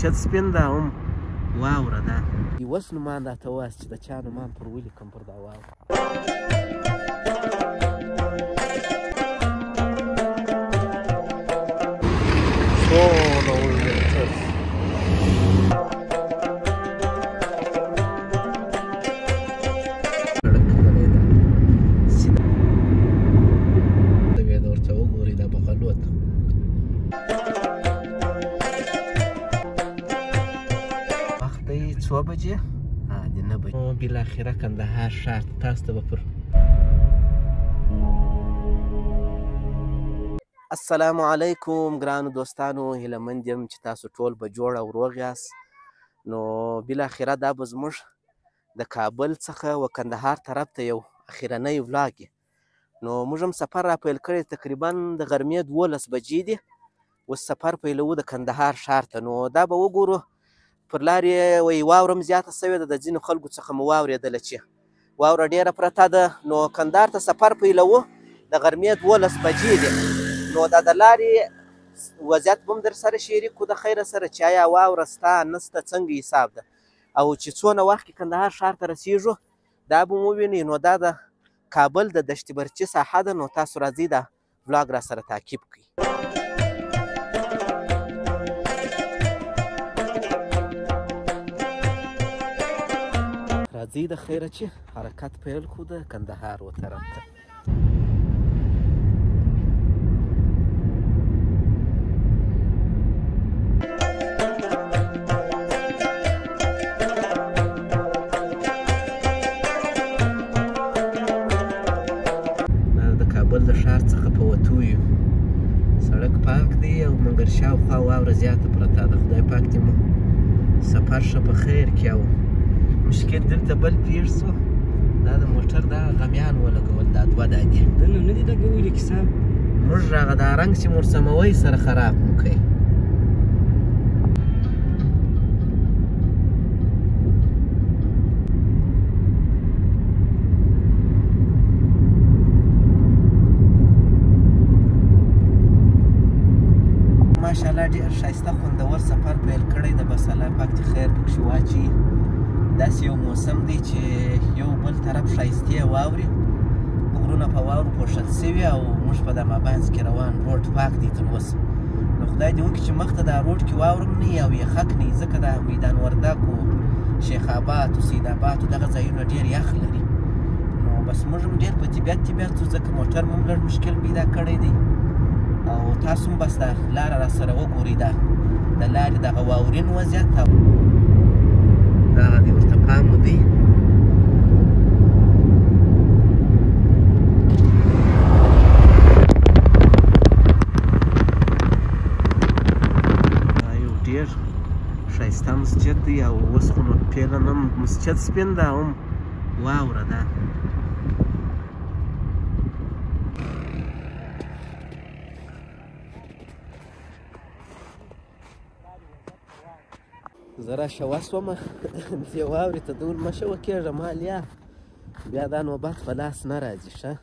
مسجد سپین دا هم واوره ده. اوس نومان راته ووایاست چې د چا نومان پر ولیکم پر دا واوره. ټوله ولټر سړک کړی ده سیده دوی د ورته وګورئ دا بغلوت وخت دی 2 بجې د 9 بجې بالاخره کندهار ښار ته تاسو ته به پر السلام علیکم ګرانو دوستانو، هیله مند یم چې تاسو ټول به جوړ او روغ یاست. نو بالاخره دا به زموږ د کابل څخه و کندهار طرف ته یو اخرنی ولاګ وي. نو موږ هم سفر را پیل کړی تقریبا د غرمې 12 بجې دي. اوس سفر پیلوو د کندهار ښار ته. نو دا به وګورو پر لارې وایي واوره هم زیاته سوې ده، د ځینو خلکو څخه مو واورېدله چې واوره ډېره پرته ده. نو کندهار ته سفر پیلوو د غرمې 12 بجې دي. نو دا د لارې وضعیت به هم در سره شریک کړو د خیره سره چې آیا واوره سته نسته څنګه حساب ده او چې څونه وخت کې کندهار ښار ته رسیږو دا به مو ووینئ. نو دا د کابل د دشت برچي ساحه ده. نو تاسو راځئ دا ولاګ را سره تعقیب کړئ. راځئ د خیره چې حرکت پیل کړو د کندهار و طرف ته. د ښار څخه په وتو یو سړک پاک دی او مګر شاوخوا واوره زیاته پرته ده. خدای پاک دې مو سفر ښه په خیر کړي. او مشکل دلته بل پېښ سو دا د موټر دغه غمیان ولګول دا 2 دانې دلته نه دي لګولي کیسه موږ هغه دا رنګ چې مو ورسموئ سره خراب مو کوي. ماشاءالله ډېر ښایسته خوندور سفر پیل کړی د بس الله پاک چې خیر پکښې واچوي. داسې یو موسم دی چې یو بل طرف ښایستې واورې غرونه په واورو پوښل سوي او موږ په دا مابینځ کې روان روډ پاک دی تر اوسه. نو خدای دې وکړي چې مخته دا روډ کې واوره هم نه وي او یخک نه وي ځکه دا میدان وردګ و شیخ آباد و سید آباد و دغه ځایونه ډېر یخ لري. نو بس موږ هم ډېر په طبیعت ځو ځکه موټر مو هم لږ مشکل پیدا کړی دی او تاسو هم بس دا لاره را سره وګورئ دا د لارې دغه واورین وضعیت او دغه دې ورته پام ودی. دا یو ډېر ښایسته مسجد دی او اوس خو نو پیله نه مسجد سپین ده هم واوره ده. زه را شوه سومه دې واورې ته دول مه شوه کېږه مالیا بیا دا نوبت په لاس نه راځي ښه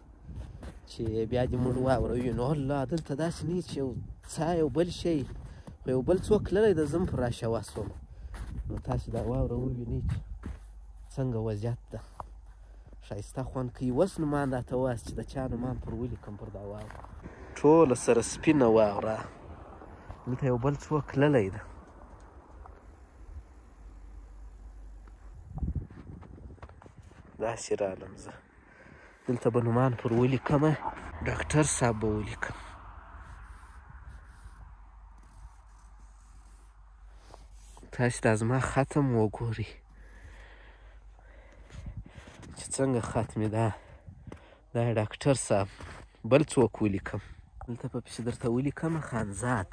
چې بیا دې موږ واوره ووینو. الله دلته داسې نه وي چې یو څاه یو بل شی خو یو بل څوک تللی ده زه هم پر را شوه سومه. نو تاسې دا واوره ووینئ چې څنګه وضعیت ده ښایسته خوند کوي. اوس نومان راته ووایاست چې د چا نومان پر ولیکم پر دا واوره. ټوله سره سپینه واوره دلته یو بل څوک تللی ده. داسې رالم زه دلته به نومان پر ولیکمه ډاکټر صاحب به ولیکم. تاسې دا زما ختم وګورئ چې څنګه ختمې دا ډاکټر صاحب بل څوک ولیکم دلته به پسې درته ولیکمه خانزاد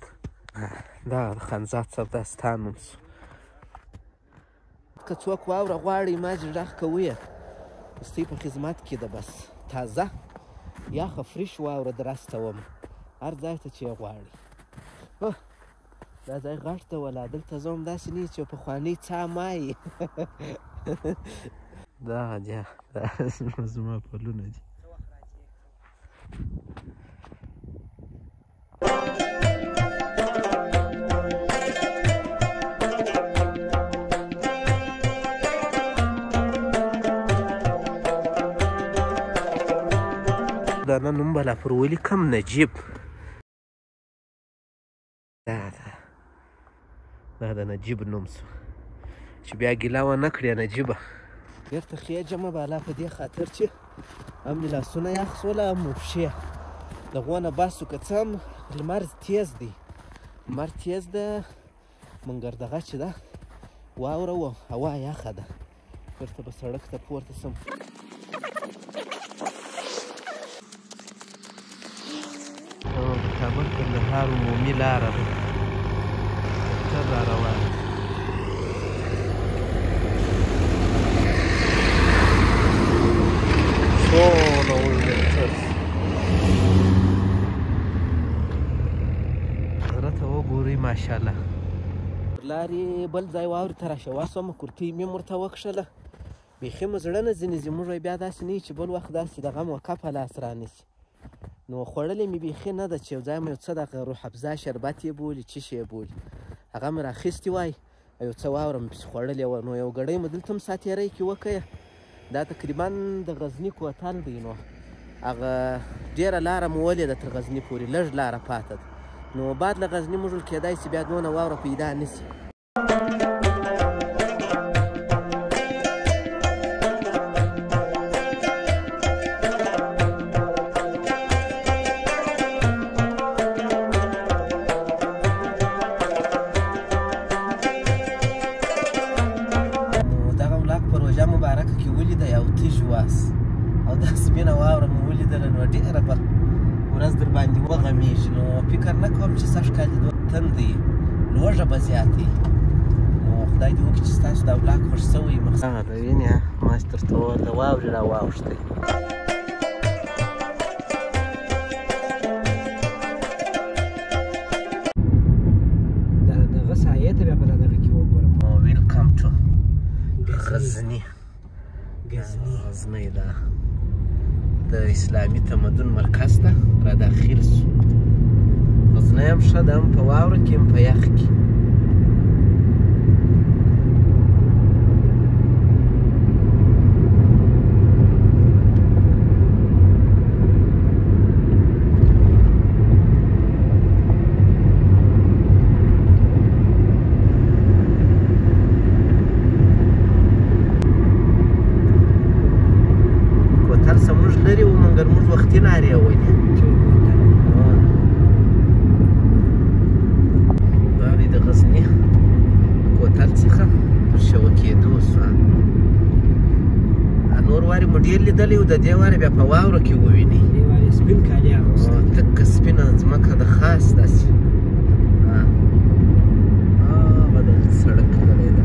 دغه د خانزاد صاحب دا ستا نوم سو. که څوک واوره غواړئ ما چې غږ کوئ ستاسو په خدمت کې ده. بس تازه یخه فریش واوره در استومه هر ځای ته چې یې غواړئ. دا ځای غټ ده ولا دلته زه هم داسې نه چې پخوانۍ څاه مایي دغه دی دا زما پلونه دي. دانه نوم به لا پر ولیکم نجیب. دا د نجیب نوم سو چې بیا ګیله ونه کړې نجیبه. بېرته خېجمه بالا په دې خاطر چې هم مې لاسونه یخ سوله هم مو پښې. د غو نه باسو که څه هم لمر تیز دی، لمر تیز ده، منګر دغه چې ده واوره و هوا یخه ده. بېرته به سړک ته پورته سم. د کابل کندهار عمومي لاره ده، ټکټر را روان دی. څونه ولډر غره ته وګورئ ماشاءالله. پر لارې بل ځای واورې ته راشوه سومه، کورتۍ مې ورته وکښله. بیخي مو زړه نه ځینې زموږ بیا داسې نه وي چې بل وخت داسې دغه موقع په لاس رانیسي. نو خوړلې مې بیخي نه ده چې یو ځای مې یو څه دغه روح افزا شربت یې بولي څه شی یې بولي، هغه مې راخیستې وای او یو څه واوره مې پسې خوړلې وه. نو یو ګړۍ مو دلته هم ساتېری کې وکړه. دا تقریبا د غزني کوتل دی. نو هغه ډېره لاره مو ولیده تر غزني پورې، لږ لاره پاته ده. نو بعد له غزني موږ کېدای شي بیا دونه واوره پیدا نه شي. مبارکه کې ولیده یو تیږ واس او دا سپینه واوره مو ولیدله. نو ډېره به ورځ در باندې وغمیږي. نو فکر نه کوم چې سږ کال دې تندی لوږه به زیاته وي. نو خدای دې وکړي چې ستاسو دا ولاګ خوښ شوی وي. هغه د وینې ماستر تور د واورې را واوښتی. دا دغه سایې ته بیا په دغه کې وګورم. ویلکم ټو غزني. غزنی دا د اسلامي تمدن مرکز ته را داخل سو. غزنی هم ښه ده، هم په واوره کې هم په یخ کې. وختي نارې ولې دا دی د غزني کوتل څخه پر شوه کېدو سوه. نور وارې مو ډېر لیدلی و، د دې وارې بیا په واوره کې ووینئ. دې وارې سپین کالي اغوستی، تکه سپینه ځمکه د خاص داسې. هغه د سړک کړی ده،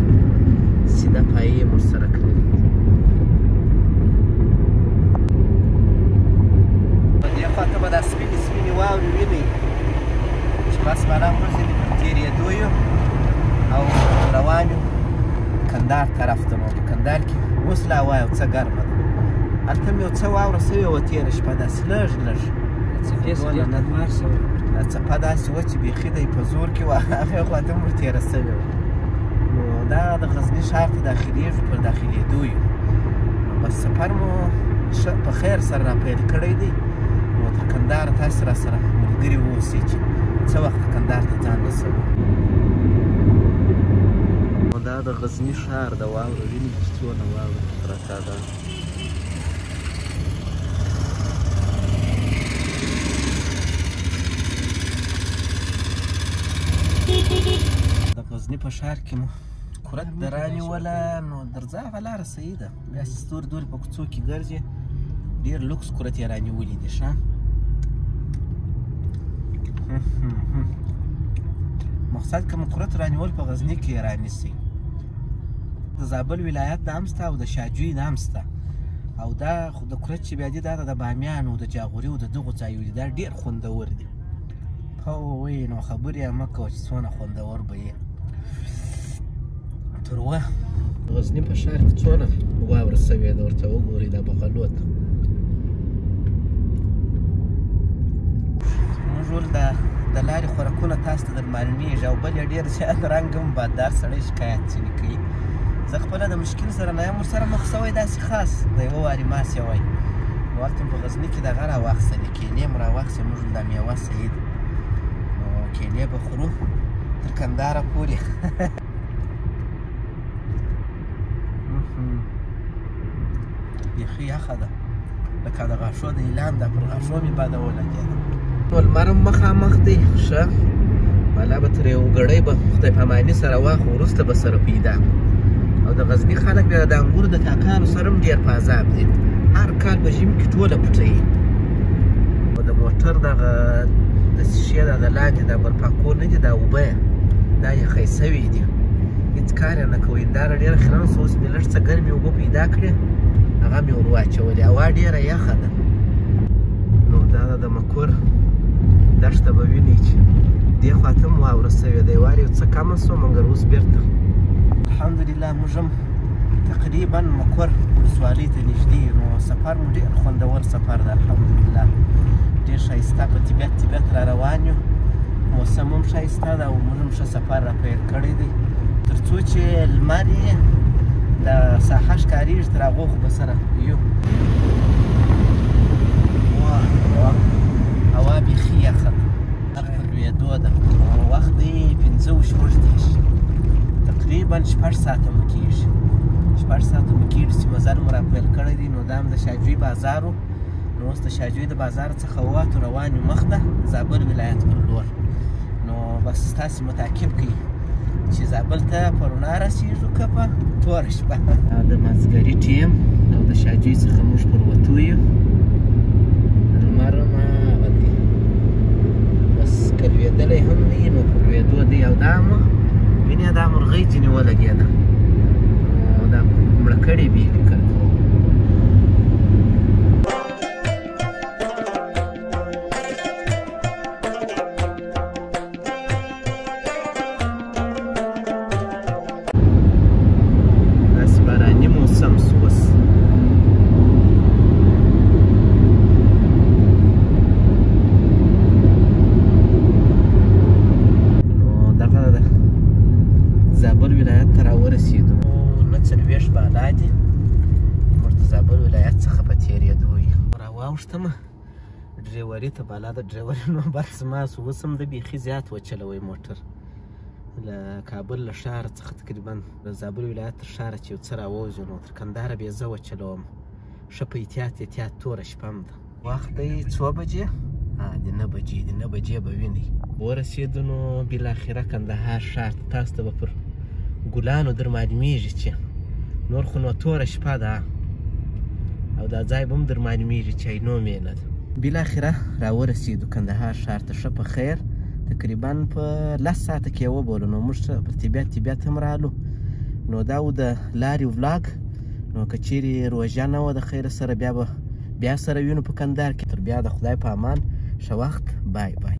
سیده پایې یې ورسره کړی. خواته به دا سپینې سپینې واورې وینئ چې بس بالا ورځې دې پر تېرېدو یو او روان یو کندهار طرف ته. نو په کندهار کې اوس لا هوا یو څه ګرمه ده. هلته مې یو څه واوره سوې وه تېره شپه، داسې لږ لږ څپه داسې وه چې بیخي دی په زور کې وه، هغې خواته مو تېره سوې وه. نو دا د غزني ښار ته داخلېږو، پر داخلېدو یو. نو بس سفر مو ښه په خیر سره را پیل کړی دی. نو تر کندهاره تاسې را سره ملګري واوسئ چې څه وخت کندهار ته ځان رسوو. نو دا د غزني ښار د واوره وینې چې څونه واوره پرته ده. د غزني په ښار کې مو کورت دره نیوله. نو درځه هغه لاره صحیح ده، بیا ستوري دورې په کوڅو کې ګرځې. ډېر لوکس کورت یې رانیولي دي. ښه مقصد که مو کورت رانیول په غزني کې یې رانیسئ. د زابل ولایت دا هم شته او د شاجوی دا هم شته. او دا خو د کورت چې بیا دي دا د بامیانو د جاغوري او د دغو ځایو دي. دا ډېر خوندور دي. هوی نو خبرې یې مه کوه چې څونه خوندور به یې. تروه غزني په ښار کې څونه واوره سوې ده، ورته وګورئ دا بغلوت. موږ ول د لارې خوراکونه تاسو ته در معلومېږي او بل یې ډېر زیات رنګ هم باددار سړی شکایت ځینې کوي. زه خپله د مشکل سره نه یم ورسره مخ شوی داسې خاص د یوه وارې ماسې وای. نو هلته مې په غزني کې دغه راواخیستلې کیلې مې راواخیستې موږ دا میوه سعید نو کیلې به خورو تر کندهاره پورې بیخي یخه ده لکه د غاښو د اعلان ده پر غاښو مې بده ولګېده نو لمر هم مخامخ دی ښه بالا به تر یو ګړی به خدای پاماني سره واخو وروسته به سره پیدا او د غزني خلک بیا د انګورو د کاکانو سره هم ډېر په عذاب دي هر کال په ژمي کې ټوله پټوي او د موټر دغه د شیشې دا د لاندې دا برپاکول نه دي دا اوبه دا یخی سوي دي هېڅ کار یې نه کوي هنداره ډېره خیرن سوه اوس مې لږ څه ګرمې اوبه پیدا کړې هغه مې ور واچولې هوا ډېره یخه ده نو دا د مکور دښته به وینئ چې دې خواته هم واوره سوې ده وار یو څه کمه سوه مګر اوس بېرته الحمدلله موږ هم تقریبا مکور ولسوالۍ ته نږدې نو سفر مو ډېر خوندور سفر ده الحمدلله ډېر ښایسته په طبیعت را روان یو موسم هم ښایسته ده او موږ هم ښه سفر را پیل کړی دی تر څو چې لمر یې د ساحه ښکارېږي تر هغو خو به سره یو هوا بیخي یخه ده په لوېدو ده وخت دی 15:30 تقریبا 6 ساعته مو کېږي 6 ساعته مو کېږي چې مزل مو را پیل کړی دی نو دا هم د شاجوی بازار و نو اوس د شاجوی د بازار څخه ووتو روان یو مخ ته زابل ولایت پر لور نو بس تاسې متعقب کړئ چې زابل ته په رڼا رسېږو که په توره شپه د مازدیګري ټیم او د شاجوی څخه موږ پر وتو یو لمر هم هغه دی بس که لوېدلی هم دی نو پر لوېدو دی او دا وینې دا مرغۍ ځینې ولګېده نو دا مړه کړې وي فکر کوم داسې باراني موسم سو اوس زابل ولایت ته راورسېدو نه 40 بالا دي موږ د زابل ولایت څخه په تېرېدو یو راواوښتمه ډریوري ته بالا د ډریوري نوبت زما سو اوس هم د بیخي زیات وچلوی موټر له کابل له ښاره څخه تقریبا د زابل ولایت تر ښاره چې یو څه راووځو نو تر کندهاره بیا زه وچلوم ښه په احتیاط توره شپه هم ده وخت دی 2 بجې د 9 بجې د 9 بجې به وینئ ورسېدو نو بالاخره کندهار ښار ته تاسو ته به پر ګلانو در معلومیږي چې نور خو نو توره شپه ده او دا ځای به هم در معلومیږي چې عینوم یې نه ده بالاخره راورسېدو کندهار ښار ته ښه په خیر تقریبا په 10 ساعته کې یې وبولو نو موږ پر طبیعت هم رالو نو دا و د لارې ولاګ نو که چیرې روژه نه وه د خیره سره بیا سره وینو په کندهار کې تر بیا د خدای په امان ښه وخت بای